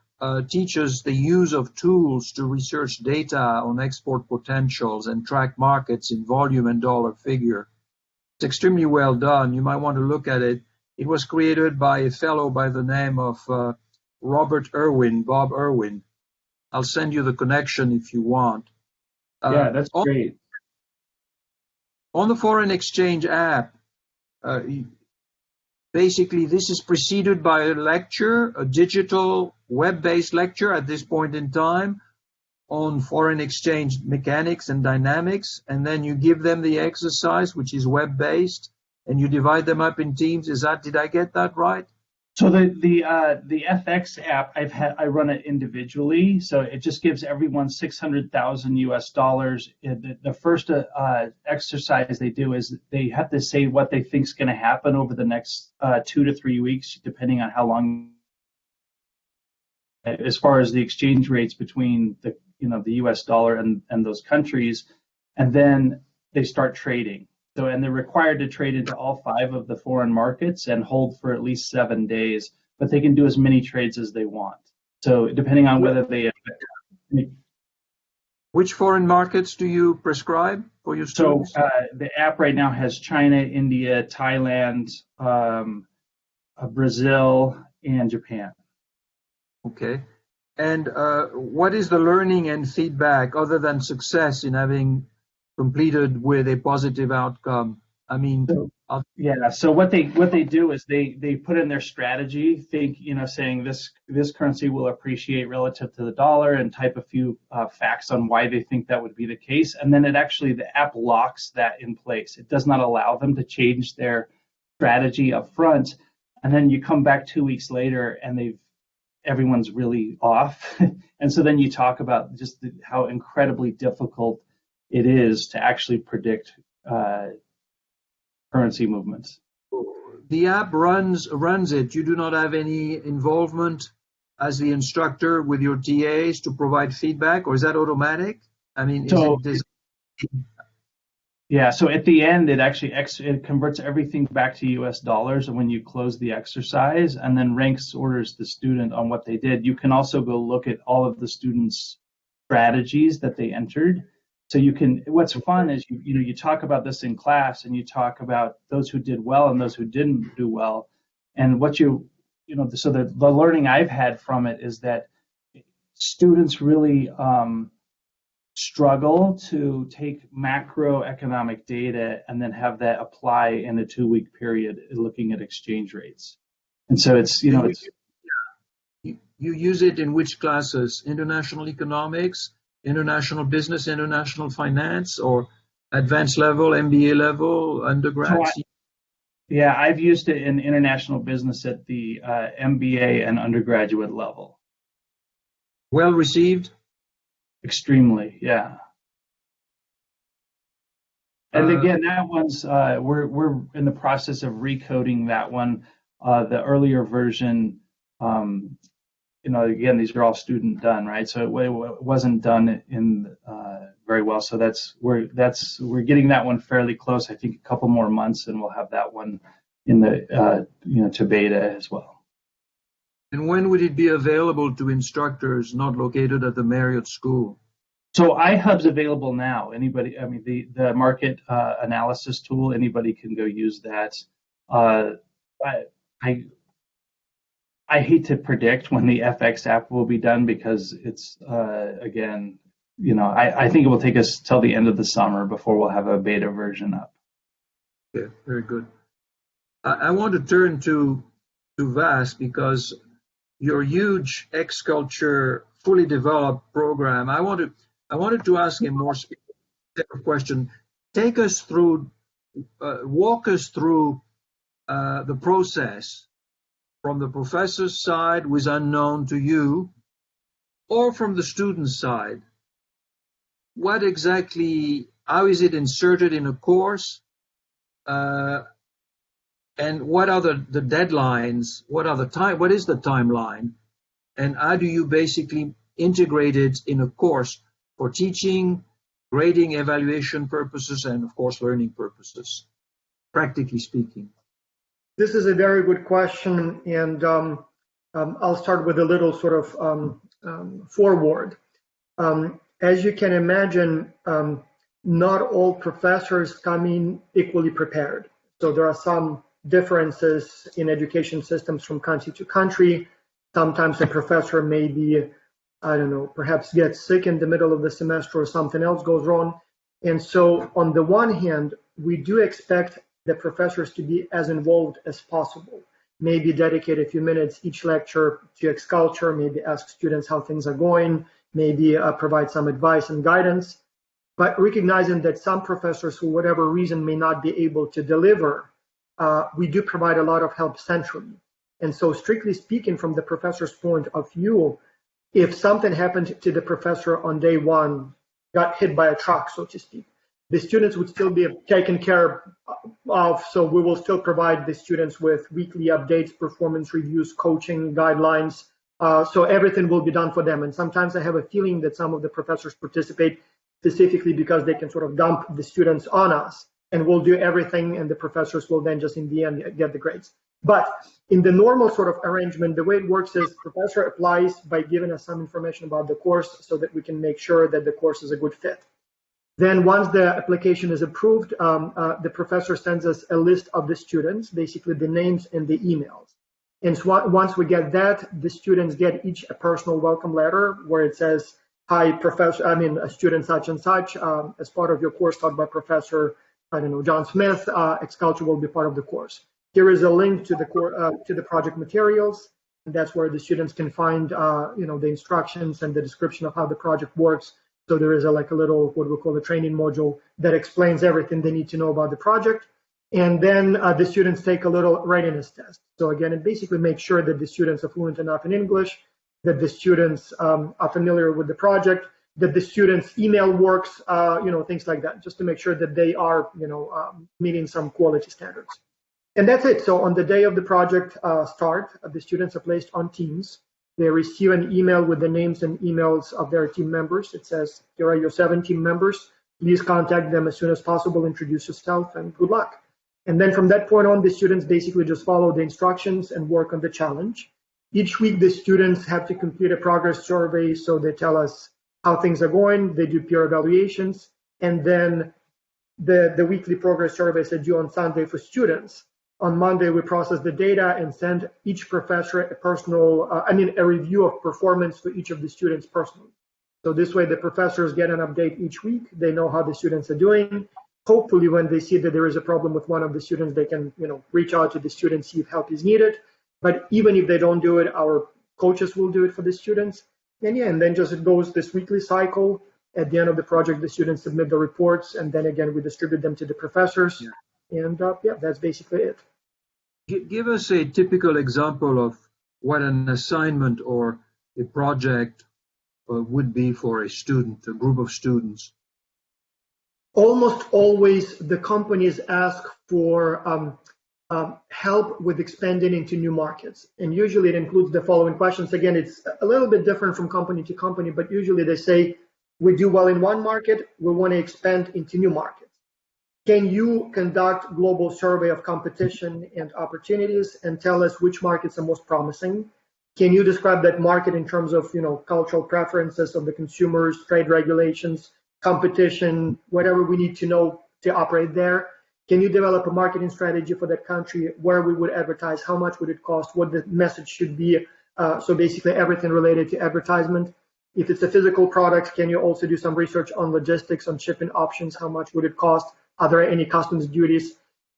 teaches the use of tools to research data on export potentials and track markets in volume and dollar figure. It's extremely well done. You might want to look at it. It was created by a fellow by the name of Bob Irwin. I'll send you the connection if you want. Yeah, that's great. On the foreign exchange app, basically this is preceded by a lecture, a digital web-based lecture at this point in time on foreign exchange mechanics and dynamics, and then you give them the exercise, which is web-based, and you divide them up in teams. Did I get that right? So the FX app I run it individually, so it just gives everyone $600,000 US. The first exercise they do is they have to say what they think is going to happen over the next 2 to 3 weeks, depending on how long. As far as the exchange rates between the US dollar and those countries, and then they start trading. So, and they're required to trade into all 5 of the foreign markets and hold for at least 7 days, but they can do as many trades as they want. So depending on whether they... Which foreign markets do you prescribe for your students? So the app right now has China, India, Thailand, Brazil, and Japan. Okay. And what is the learning and feedback other than success in having completed with a positive outcome? I mean, so what they do is they put in their strategy, saying this currency will appreciate relative to the dollar, and type a few facts on why they think that would be the case, and then the app locks that in place. It does not allow them to change their strategy up front, and then you come back 2 weeks later and everyone's really off, and so then you talk about just how incredibly difficult it is to actually predict currency movements. The app runs it. You do not have any involvement as the instructor with your TAs to provide feedback, or is that automatic? I mean, so at the end, it converts everything back to US dollars when you close the exercise, and then orders the student on what they did. You can also go look at all of the students' strategies that they entered. So what's fun is you talk about this in class, and you talk about those who did well and those who didn't do well. And so the learning I've had from it is that students really struggle to take macroeconomic data and then have that apply in a 2-week period looking at exchange rates. And so you use it in which classes? International economics, international business, international finance, or advanced level, MBA level, undergrad? I've used it in international business at the MBA and undergraduate level. Well received? Extremely, yeah. And again, that one's we're in the process of recoding that one. The earlier version again, these are all student done, right? So it wasn't done in very well. So we're getting that one fairly close. I think a couple more months, and we'll have that one in the to beta as well. And when would it be available to instructors not located at the Marriott school? So IHub's available now. Anybody, I mean, the market analysis tool, anybody can go use that. I hate to predict when the FX app will be done because it's, again, I think it will take us till the end of the summer before we'll have a beta version up. Okay, very good. I want to turn to Vas because your huge XCulture fully developed program. I wanted to ask a more specific question. Take us through, walk us through the process from the professor's side, who is unknown to you, or from the student's side. What exactly, how is it inserted in a course? And what are the deadlines? What is the timeline? And how do you basically integrate it in a course for teaching, grading, evaluation purposes, and of course, learning purposes, practically speaking? This is a very good question, and I'll start with a little sort of foreword. As you can imagine, not all professors come in equally prepared. So there are some differences in education systems from country to country. Sometimes a professor may be, I don't know, perhaps gets sick in the middle of the semester or something else goes wrong. And so on the one hand, we do expect the professors to be as involved as possible. Maybe dedicate a few minutes each lecture to XCulture, maybe ask students how things are going, maybe provide some advice and guidance. But recognizing that some professors, for whatever reason, may not be able to deliver, we do provide a lot of help centrally. And so strictly speaking, from the professor's point of view, if something happened to the professor on day one, got hit by a truck, so to speak, the students would still be taken care of. So we will still provide the students with weekly updates, performance reviews, coaching guidelines. So everything will be done for them. And sometimes I have a feeling that some of the professors participate specifically because they can sort of dump the students on us, and we'll do everything, and the professors will then just in the end get the grades. But in the normal sort of arrangement, the way it works is professor applies by giving us some information about the course so that we can make sure that the course is a good fit. Then once the application is approved, the professor sends us a list of the students, basically the names and the emails. And so once we get that, the students get each a personal welcome letter where it says, hi, a student such and such, as part of your course taught by Professor, I don't know, John Smith, XCulture will be part of the course. Here is a link to the project materials, and that's where the students can find, the instructions and the description of how the project works. So there is a little, what we call a training module that explains everything they need to know about the project. And then the students take a little readiness test. So again, it basically makes sure that the students are fluent enough in English, that the students are familiar with the project, that the students' email works, things like that, just to make sure that they are, meeting some quality standards. And that's it. So on the day of the project start, the students are placed on teams. They receive an email with the names and emails of their team members. It says, here are your 7 team members. Please contact them as soon as possible, introduce yourself, and good luck. And then from that point on, the students basically just follow the instructions and work on the challenge. Each week, the students have to complete a progress survey, so they tell us how things are going. They do peer evaluations, and then the weekly progress surveys are due on Sunday for students. On Monday, we process the data and send each professor a review of performance for each of the students personally. So this way, the professors get an update each week. They know how the students are doing. Hopefully, when they see that there is a problem with one of the students, they can, reach out to the student, see if help is needed. But even if they don't do it, our coaches will do it for the students. And then just it goes this weekly cycle. At the end of the project, the students submit the reports, and then again, we distribute them to the professors. Yeah. And that's basically it. Give us a typical example of what an assignment or a project would be for a student, a group of students. Almost always the companies ask for help with expanding into new markets? And usually it includes the following questions. Again, it's a little bit different from company to company, but usually they say, we do well in one market, we want to expand into new markets. Can you conduct global survey of competition and opportunities and tell us which markets are most promising? Can you describe that market in terms of, cultural preferences of the consumers, trade regulations, competition, whatever we need to know to operate there? Can you develop a marketing strategy for that country, where we would advertise, how much would it cost, what the message should be? So basically everything related to advertisement. If it's a physical product, can you also do some research on logistics, on shipping options? How much would it cost? Are there any customs duties?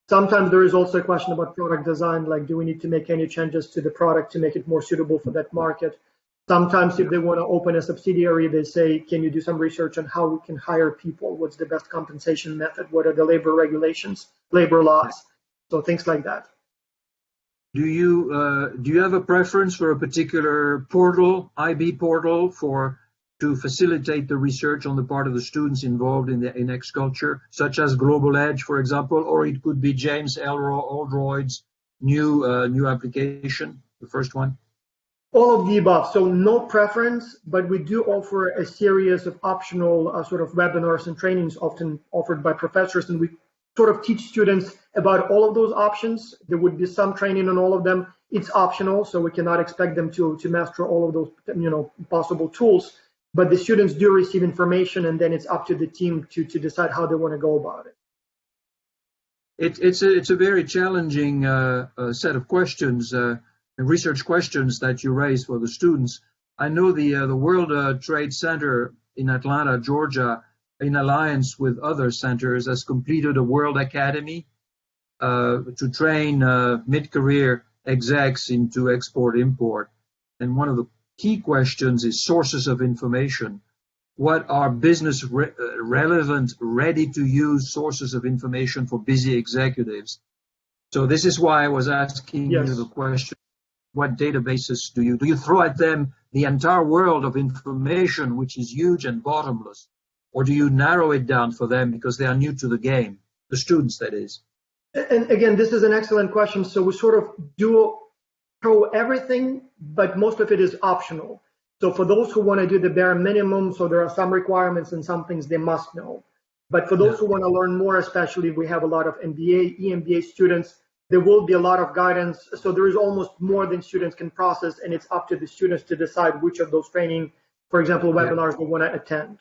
Sometimes there is also a question about product design, like do we need to make any changes to the product to make it more suitable for that market? Sometimes if they want to open a subsidiary, they say, can you do some research on how we can hire people? What's the best compensation method? What are the labor regulations, labor laws? So things like that. Do you have a preference for a particular portal, IB portal, to facilitate the research on the part of the students involved in XCulture, such as Global Edge, for example, or it could be James Oldroyd's new application, the first one? All of the above. So no preference, but we do offer a series of optional sort of webinars and trainings often offered by professors, and we sort of teach students about all of those options. There would be some training on all of them. It's optional, so we cannot expect them to master all of those possible tools. But the students do receive information, and then it's up to the team to decide how they want to go about it. It's a very challenging set of questions, research questions that you raise for the students. I know the World Trade Center in Atlanta, Georgia, in alliance with other centers, has completed a World Academy to train mid-career execs into export-import. And one of the key questions is sources of information. What are business relevant, ready-to-use sources of information for busy executives? So this is why I was asking you the question, what databases do you throw at them the entire world of information, which is huge and bottomless? Or do you narrow it down for them because they are new to the game, the students, that is? And again, this is an excellent question. So we sort of do throw everything, but most of it is optional. So for those who want to do the bare minimum, so there are some requirements and some things they must know. But for those who want to learn more, especially we have a lot of MBA, EMBA students, there will be a lot of guidance. So there is almost more than students can process, and it's up to the students to decide which of those training, for example, webinars they want to attend.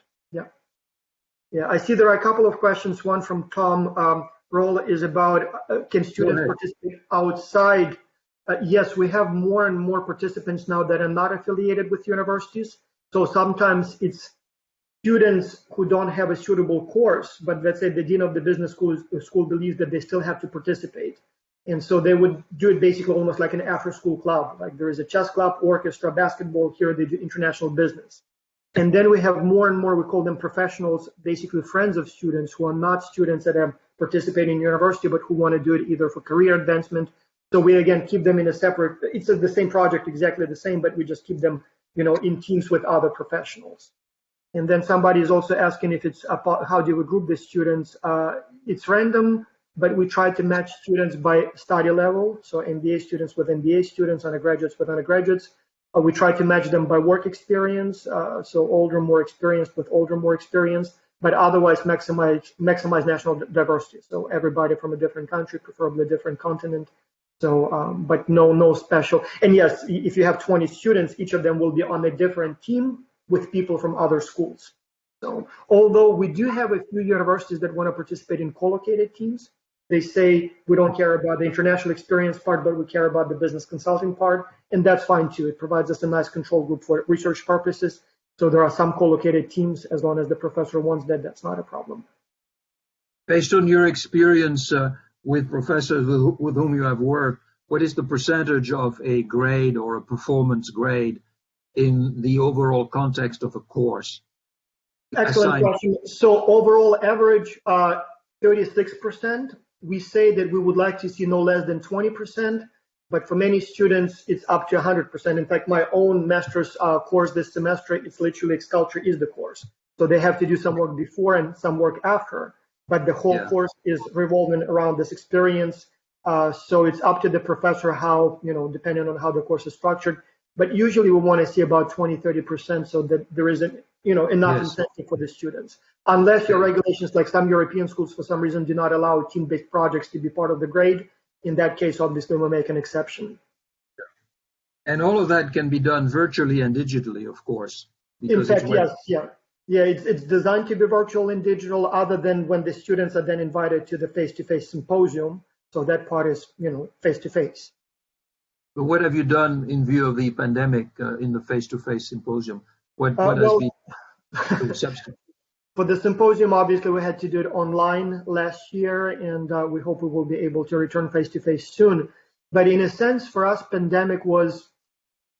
Yeah, I see there are a couple of questions. One from Tom Roll is about can students participate outside? Yes, we have more and more participants now that are not affiliated with universities. So sometimes it's students who don't have a suitable course, but let's say the dean of the business school believes that they still have to participate. And so they would do it basically almost like an after-school club. Like there is a chess club, orchestra, basketball. Here they do international business. And then we have more and more, we call them professionals, basically friends of students who are not students that are participating in university, but who want to do it either for career advancement. So we, again, keep them in a separate, it's the same project, exactly the same, but we just keep them, in teams with other professionals. And then somebody is also asking if it's about how do we group the students? It's random, but we try to match students by study level. So MBA students with MBA students, undergraduates with undergraduates. We try to match them by work experience. So older, more experienced with older, more experienced, but otherwise maximize national diversity. So everybody from a different country, preferably a different continent. So, but no special. And yes, if you have 20 students, each of them will be on a different team with people from other schools. So, although we do have a few universities that want to participate in co-located teams, they say we don't care about the international experience part, but we care about the business consulting part, and that's fine too. It provides us a nice control group for research purposes. So there are some co-located teams, as long as the professor wants that, that's not a problem. Based on your experience with professors with whom you have worked, what is the percentage of a grade or a performance grade in the overall context of a course? Excellent question. So overall average, 36%. We say that we would like to see no less than 20%, but for many students, it's up to 100%. In fact, my own master's course this semester, it's literally XCulture is the course. So they have to do some work before and some work after, but the whole course is revolving around this experience. So it's up to the professor how, depending on how the course is structured. But usually we want to see about 20-30% so that there isn't, enough incentive for the students. Unless your regulations, like some European schools for some reason do not allow team-based projects to be part of the grade. In that case, obviously we'll make an exception. And all of that can be done virtually and digitally, of course. In fact, yes, yeah, it's designed to be virtual and digital, other than when the students are then invited to the face-to-face symposium. So that part is, face-to-face. But what have you done in view of the pandemic in the face-to-face symposium? What has been the substitute? For the symposium, obviously, we had to do it online last year, and we hope we will be able to return face-to-face soon. But in a sense, for us, pandemic was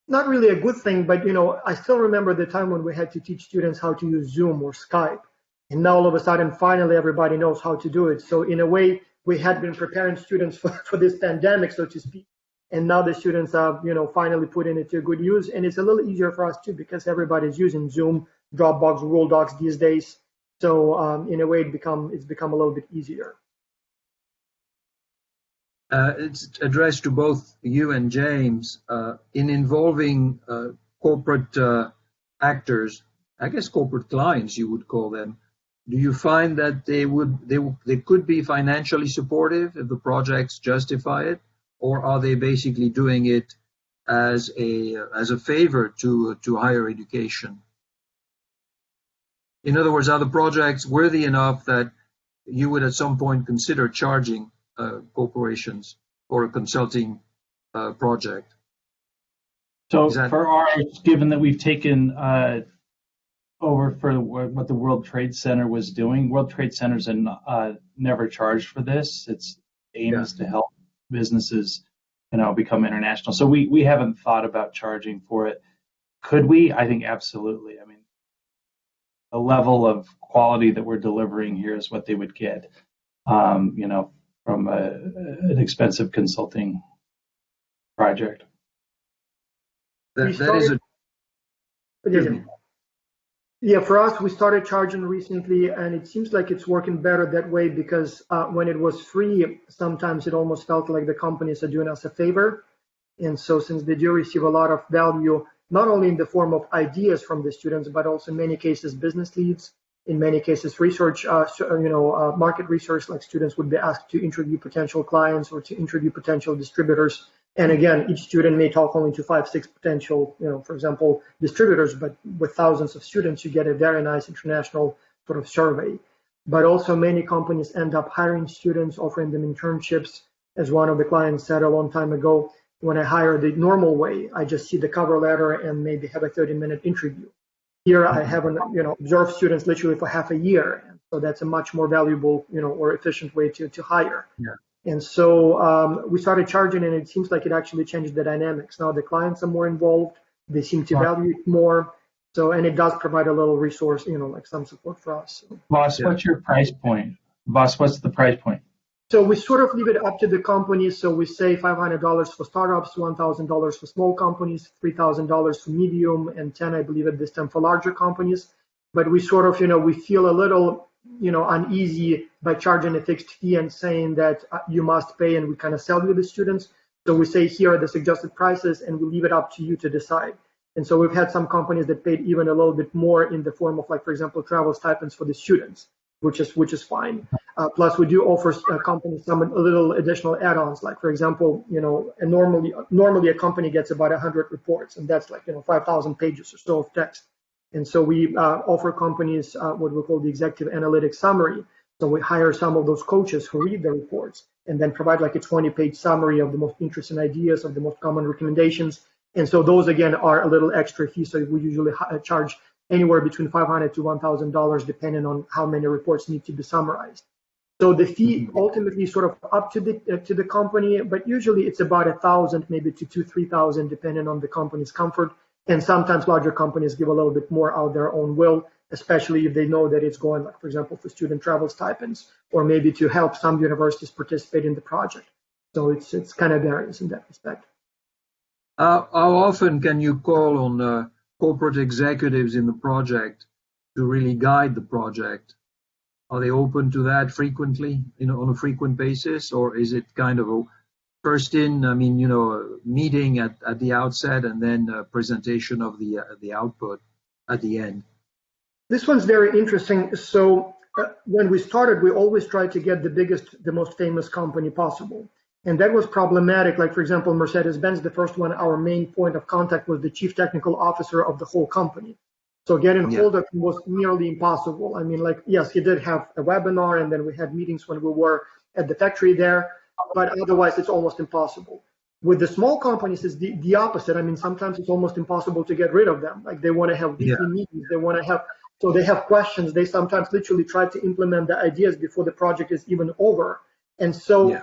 not really a good thing, but I still remember the time when we had to teach students how to use Zoom or Skype. And now all of a sudden, finally, everybody knows how to do it. So in a way, we had been preparing students for this pandemic, so to speak. And now the students are, finally putting it to good use. And it's a little easier for us too, because everybody's using Zoom, Dropbox, Google Docs these days. So in a way, it's become a little bit easier. It's addressed to both you and James. In involving corporate actors, I guess corporate clients you would call them. Do you find that they could be financially supportive if the projects justify it, or are they basically doing it as a favor to higher education? In other words, are the projects worthy enough that you would at some point consider charging corporations for a consulting project? So for ours, given that we've taken over for what the World Trade Center was doing, World Trade Centers are never charged for this. Its aim is to help businesses, become international. So we haven't thought about charging for it. Could we? I think absolutely. I mean, the level of quality that we're delivering here is what they would get, from an expensive consulting project. Yeah, for us, we started charging recently, and it seems like it's working better that way, because when it was free, sometimes it almost felt like the companies are doing us a favor. And so since they do receive a lot of value, not only in the form of ideas from the students, but also in many cases business leads, in many cases research, market research, like students would be asked to interview potential clients or to interview potential distributors. And again, each student may talk only to 5-6 potential, for example, distributors, but with thousands of students, you get a very nice international sort of survey. But also many companies end up hiring students, offering them internships. As one of the clients said a long time ago, when I hire the normal way, I just see the cover letter and maybe have a 30-minute interview. Here I haven't, observed students literally for half a year. And so that's a much more valuable, or efficient way to hire. Yeah. And so we started charging, and it seems like it actually changed the dynamics. Now the clients are more involved. They seem to value it more. So, and it does provide a little resource, like some support for us. So. Boss, what's your price point? Boss, what's the price point? So we sort of leave it up to the companies. So we say $500 for startups, $1,000 for small companies, $3,000 for medium, and 10, I believe, at this time for larger companies. But we sort of, we feel a little, uneasy by charging a fixed fee and saying that you must pay, and we kind of sell you the students. So we say, here are the suggested prices, and we leave it up to you to decide. And so we've had some companies that paid even a little bit more in the form of, like, for example, travel stipends for the students, which is fine. Plus, we do offer companies some a little additional add-ons, like, for example, and normally a company gets about 100 reports, and that's like 5,000 pages or so of text. And so we offer companies what we call the executive analytics summary. So we hire some of those coaches who read the reports and then provide like a 20-page summary of the most interesting ideas, of the most common recommendations. And so those, again, are a little extra fee. So we usually charge anywhere between $500 to $1,000, depending on how many reports need to be summarized. So the fee ultimately sort of up to the company, but usually it's about $1,000, maybe to $2,000-3,000, depending on the company's comfort. And sometimes larger companies give a little bit more out their own will, especially if they know that it's going, like, for example, for student travel stipends, or maybe to help some universities participate in the project. So it's kind of varies in that respect. How often can you call on corporate executives in the project to really guide the project? Are they open to that frequently, on a frequent basis, or is it kind of a first in, meeting at the outset and then a presentation of the output at the end? This one's very interesting. So when we started, we always tried to get the biggest, the most famous company possible. And that was problematic. Like, for example, Mercedes-Benz, the first one, our main point of contact was the chief technical officer of the whole company. So getting hold of him was nearly impossible. I mean, like, yes, he did have a webinar, and then we had meetings when we were at the factory there, but otherwise it's almost impossible. With the small companies, it's the opposite. I mean, sometimes it's almost impossible to get rid of them. Like, they want to have weekly meetings. They want to have, so they have questions. They sometimes literally try to implement the ideas before the project is even over. And so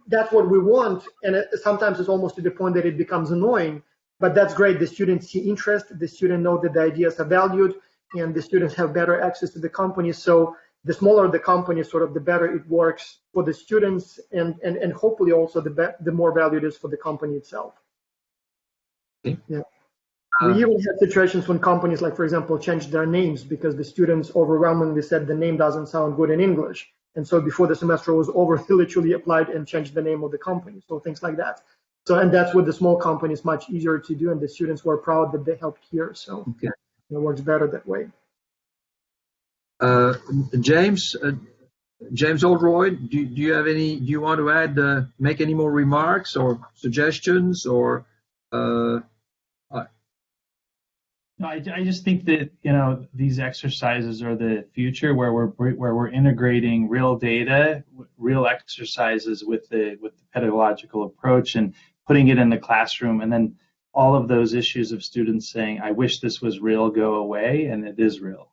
that's what we want. And sometimes it's almost to the point that it becomes annoying, but that's great. The students see interest. The students know that the ideas are valued, and the students have better access to the company. So the smaller the company, sort of the better it works for the students, and hopefully also the more value it is for the company itself. Yeah. We even had situations when companies, like, for example, changed their names because the students overwhelmingly said the name doesn't sound good in English. And so before the semester was over, they literally applied and changed the name of the company. So things like that. So, and that's with the small companies much easier to do, and the students were proud that they helped here. So it works better that way. James Oldroyd, do you have any? Do you want to add, make any more remarks or suggestions, or? No, I just think that these exercises are the future, where we're integrating real data, real exercises with the pedagogical approach and putting it in the classroom, and then all of those issues of students saying, "I wish this was real," go away, and it is real.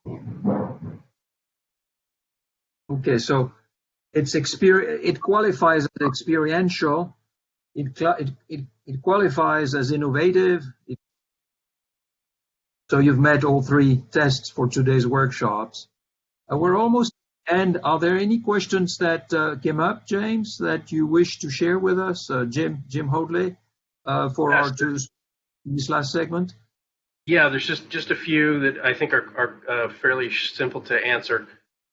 Okay, so it qualifies as experiential. It qualifies as innovative. So you've met all three tests for today's workshops. We're almost at the end. Are there any questions that came up, James, that you wish to share with us, Jim Hoadley, for this last segment? Yeah, there's just a few that I think are fairly simple to answer.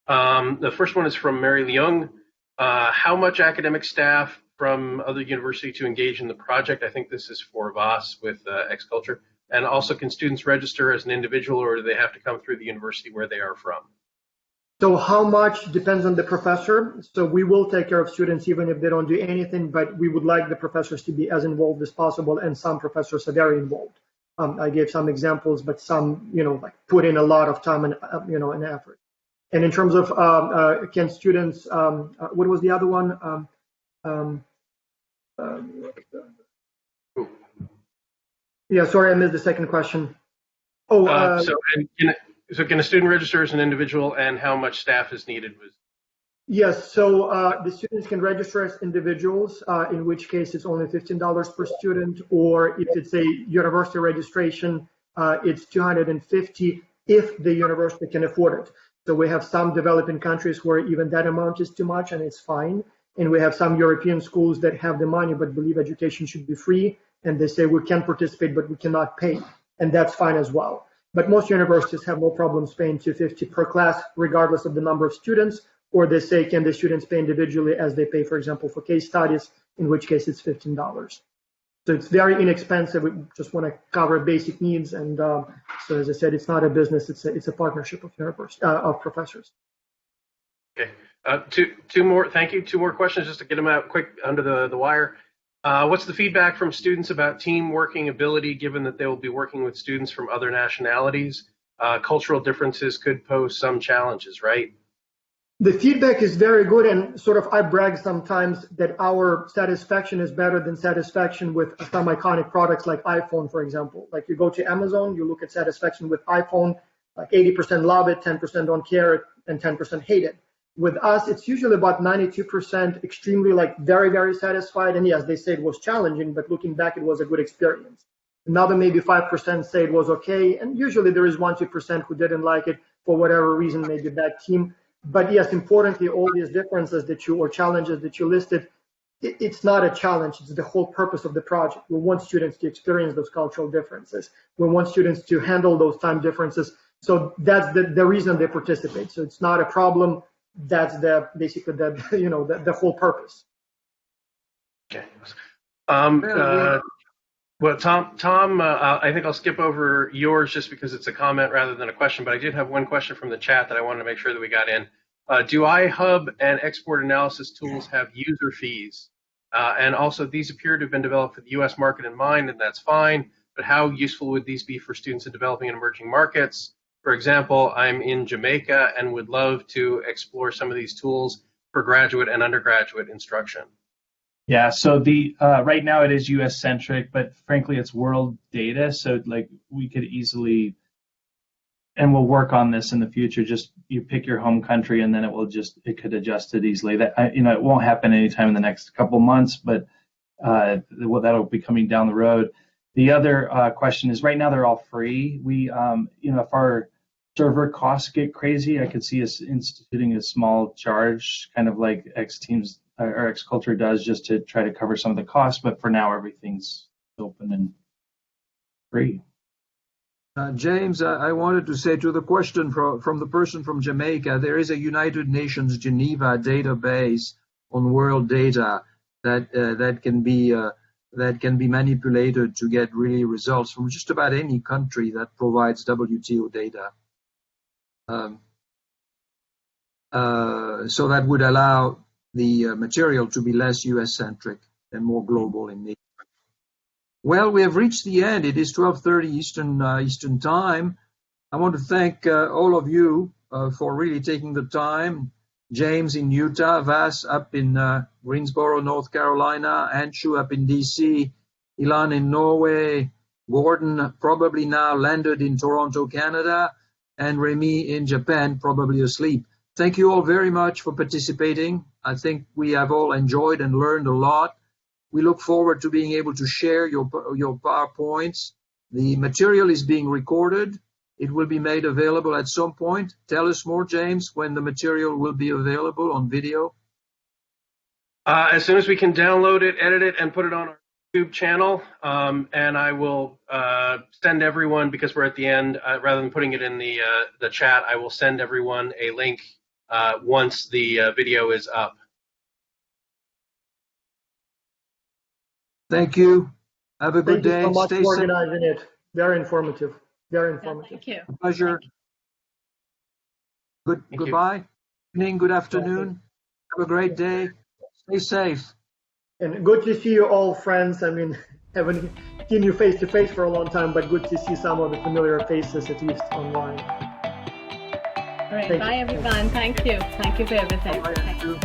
The first one is from Mary Leung. How much academic staff from other university to engage in the project? I think this is for Vasyl with XCulture. And also, can students register as an individual, or do they have to come through the university where they are from? So how much depends on the professor. So we will take care of students even if they don't do anything, but we would like the professors to be as involved as possible, and some professors are very involved. I gave some examples, but some, like, put in a lot of time and, and effort. And in terms of can students, what was the other one? Yeah, sorry, I missed the second question. So can a student register as an individual, and how much staff is needed? Yes, so the students can register as individuals, in which case it's only $15 per student, or if it's a university registration, it's $250 if the university can afford it. So we have some developing countries where even that amount is too much, and it's fine. And we have some European schools that have the money but believe education should be free, and they say we can participate but we cannot pay, and that's fine as well. But most universities have no problems paying $250 per class, regardless of the number of students, or they say, can the students pay individually as they pay, for example, for case studies, in which case it's $15. So it's very inexpensive. We just want to cover basic needs, and so as I said, it's not a business; it's a partnership of professors. Okay, two more. Thank you. Two more questions, just to get them out quick under the wire. What's the feedback from students about team working ability, given that they will be working with students from other nationalities? Cultural differences could pose some challenges, right? The feedback is very good, and sort of I brag sometimes that our satisfaction is better than satisfaction with some iconic products like iPhone, for example. Like, you go to Amazon, you look at satisfaction with iPhone, like 80% love it, 10% don't care, and 10% hate it. With us, it's usually about 92% extremely, like, very, very satisfied. And yes, they say it was challenging, but looking back, it was a good experience. Another maybe 5% say it was okay. And usually there is 1-2% who didn't like it for whatever reason, maybe bad team. But yes, importantly, all these differences or challenges that you listed, it's not a challenge. It's the whole purpose of the project. We want students to experience those cultural differences. We want students to handle those time differences. So that's the reason they participate. So it's not a problem. that's basically the whole purpose. Okay. Well, Tom, I think I'll skip over yours just because it's a comment rather than a question, but I did have one question from the chat that I wanted to make sure that we got in. Do IHub and export analysis tools have user fees? And also, these appear to have been developed for the U.S. market in mind, and that's fine, but how useful would these be for students in developing and emerging markets? For example, I'm in Jamaica and would love to explore some of these tools for graduate and undergraduate instruction. Yeah, so the right now it is U.S. centric, but frankly it's world data. So like we could easily, and we'll work on this in the future. Just you pick your home country, and then it could adjust it easily. That it won't happen anytime in the next couple months, but that'll be coming down the road. The other question is right now they're all free. We if our server costs get crazy, I could see us instituting a small charge, kind of like XTeams or XCulture does, just to try to cover some of the costs. But for now, everything's open and free. James, I wanted to say to the question from the person from Jamaica, there is a United Nations Geneva database on world data that can be manipulated to get really results from just about any country that provides WTO data. So that would allow the material to be less US-centric and more global in nature. Well, we have reached the end. It is 12:30 Eastern Time. I want to thank all of you for really taking the time. James in Utah, Vas up in Greensboro, North Carolina, Anshu up in DC, Ilan in Norway, Gordon probably now landed in Toronto, Canada, and Remy in Japan, probably asleep. Thank you all very much for participating. I think we have all enjoyed and learned a lot. We look forward to being able to share your PowerPoints. The material is being recorded. It will be made available at some point. Tell us more, James, when the material will be available on video. As soon as we can download it, edit it, and put it on our YouTube channel, and I will send everyone, because we're at the end, rather than putting it in the chat, I will send everyone a link once the video is up. Thank you. Have a good day. Thank you so much Stay for safe. organizing it. Very informative. Very informative. Thank you. A pleasure. Goodbye. Good evening, good afternoon. Have a great day. Stay safe. And good to see you all, friends. I mean, haven't seen you face to face for a long time, but good to see some of the familiar faces, at least online. All right. Bye, everyone. Thank you. Thank you for everything. Bye, Andrew.